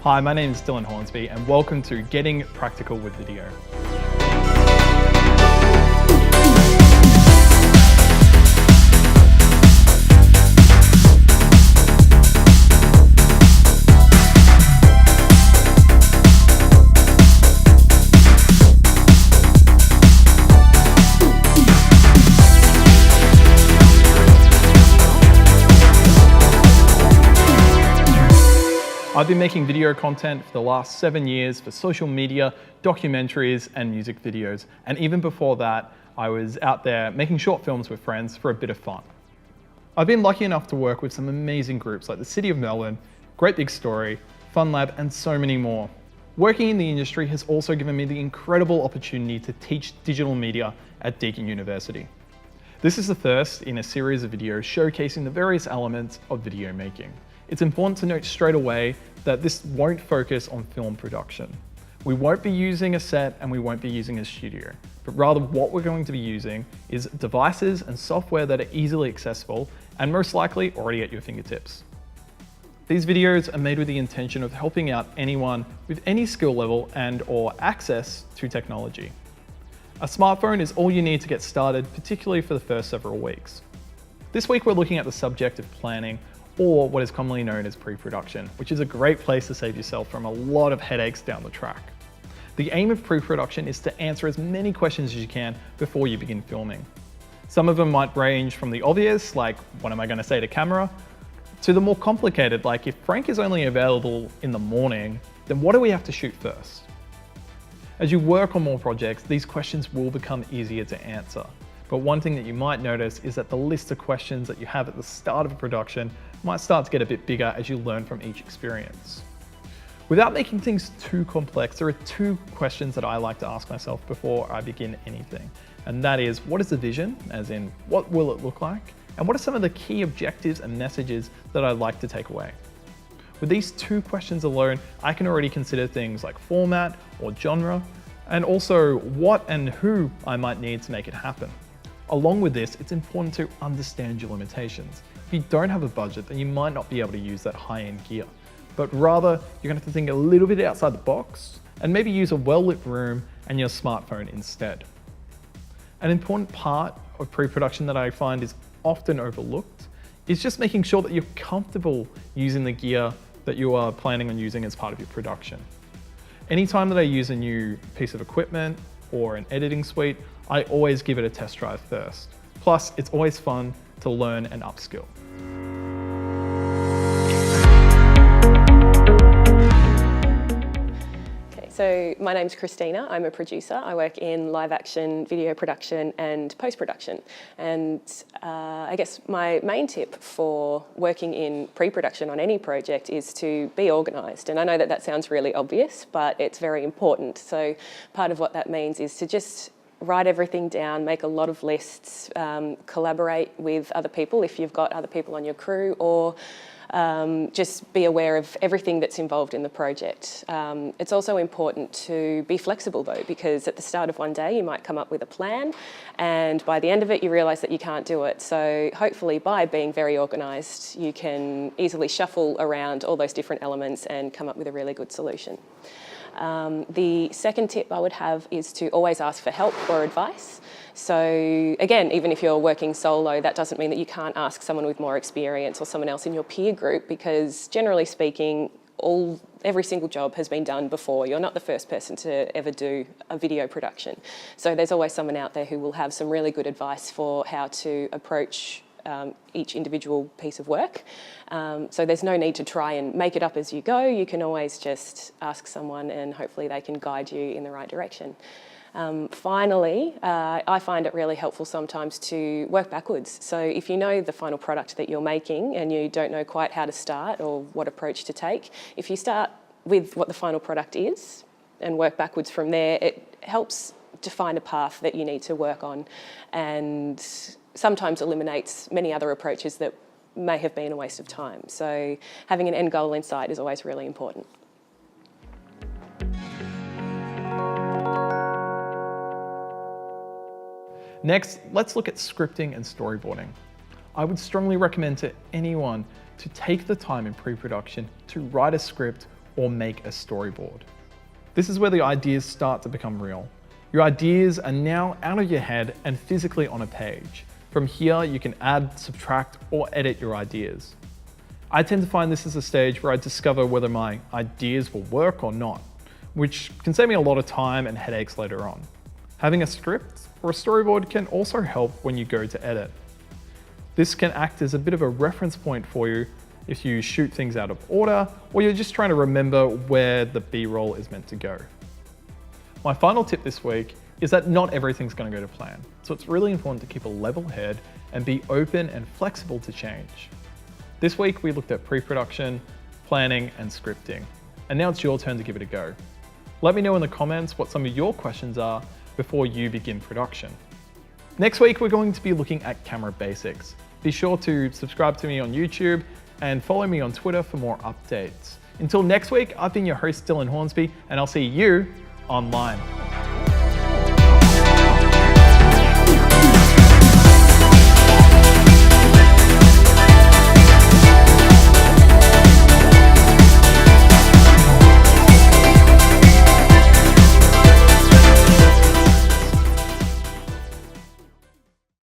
Hi, my name is Dylan Hornsby and welcome to Getting Practical with Video. I've been making video content for the last 7 years for social media, documentaries, and music videos. And even before that, I was out there making short films with friends for a bit of fun. I've been lucky enough to work with some amazing groups like the City of Melbourne, Great Big Story, Fun Lab, and so many more. Working in the industry has also given me the incredible opportunity to teach digital media at Deakin University. This is the first in a series of videos showcasing the various elements of video making. It's important to note straight away that this won't focus on film production. We won't be using a set and we won't be using a studio, but rather what we're going to be using is devices and software that are easily accessible and most likely already at your fingertips. These videos are made with the intention of helping out anyone with any skill level and/or access to technology. A smartphone is all you need to get started, particularly for the first several weeks. This week we're looking at the subject of planning, or what is commonly known as pre-production, which is a great place to save yourself from a lot of headaches down the track. The aim of pre-production is to answer as many questions as you can before you begin filming. Some of them might range from the obvious, like what am I going to say to camera, to the more complicated, like if Frank is only available in the morning, then what do we have to shoot first? As you work on more projects, these questions will become easier to answer. But one thing that you might notice is that the list of questions that you have at the start of a production might start to get a bit bigger as you learn from each experience. Without making things too complex, there are two questions that I like to ask myself before I begin anything. And that is, what is the vision, as in what will it look like? And what are some of the key objectives and messages that I'd like to take away? With these two questions alone, I can already consider things like format or genre, and also what and who I might need to make it happen. Along with this, it's important to understand your limitations. If you don't have a budget, then you might not be able to use that high-end gear, but rather you're going to have to think a little bit outside the box and maybe use a well-lit room and your smartphone instead. An important part of pre-production that I find is often overlooked is just making sure that you're comfortable using the gear that you are planning on using as part of your production. Anytime that I use a new piece of equipment or an editing suite, I always give it a test drive first. Plus, it's always fun to learn and upskill. Okay, so my name's Christina. I'm a producer. I work in live action, video production and post-production. And I guess my main tip for working in pre-production on any project is to be organised. And I know that that sounds really obvious, but it's very important. So part of what that means is to just write everything down, make a lot of lists, collaborate with other people if you've got other people on your crew, or just be aware of everything that's involved in the project. It's also important to be flexible though, because at the start of one day you might come up with a plan and by the end of it you realise that you can't do it. So hopefully by being very organised you can easily shuffle around all those different elements and come up with a really good solution. The second tip I would have is to always ask for help or advice. So again, even if you're working solo, that doesn't mean that you can't ask someone with more experience or someone else in your peer group, because generally speaking, every single job has been done before. You're not the first person to ever do a video production. So there's always someone out there who will have some really good advice for how to approach each individual piece of work. So there's no need to try and make it up as you go. You can always just ask someone and hopefully they can guide you in the right direction. Finally, I find it really helpful sometimes to work backwards. So if you know the final product that you're making and you don't know quite how to start or what approach to take, if you start with what the final product is and work backwards from there, it helps define a path that you need to work on and sometimes eliminates many other approaches that may have been a waste of time. So having an end goal in sight is always really important. Next, let's look at scripting and storyboarding. I would strongly recommend to anyone to take the time in pre-production to write a script or make a storyboard. This is where the ideas start to become real. Your ideas are now out of your head and physically on a page. From here, you can add, subtract, or edit your ideas. I tend to find this is a stage where I discover whether my ideas will work or not, which can save me a lot of time and headaches later on. Having a script or a storyboard can also help when you go to edit. This can act as a bit of a reference point for you if you shoot things out of order or you're just trying to remember where the B-roll is meant to go. My final tip this week is that not everything's going to go to plan, so it's really important to keep a level head and be open and flexible to change. This week we looked at pre-production, planning, and scripting, and now it's your turn to give it a go. Let me know in the comments what some of your questions are before you begin production. Next week we're going to be looking at camera basics. Be sure to subscribe to me on YouTube and follow me on Twitter for more updates. Until next week, I've been your host Dylan Hornsby, and I'll see you online.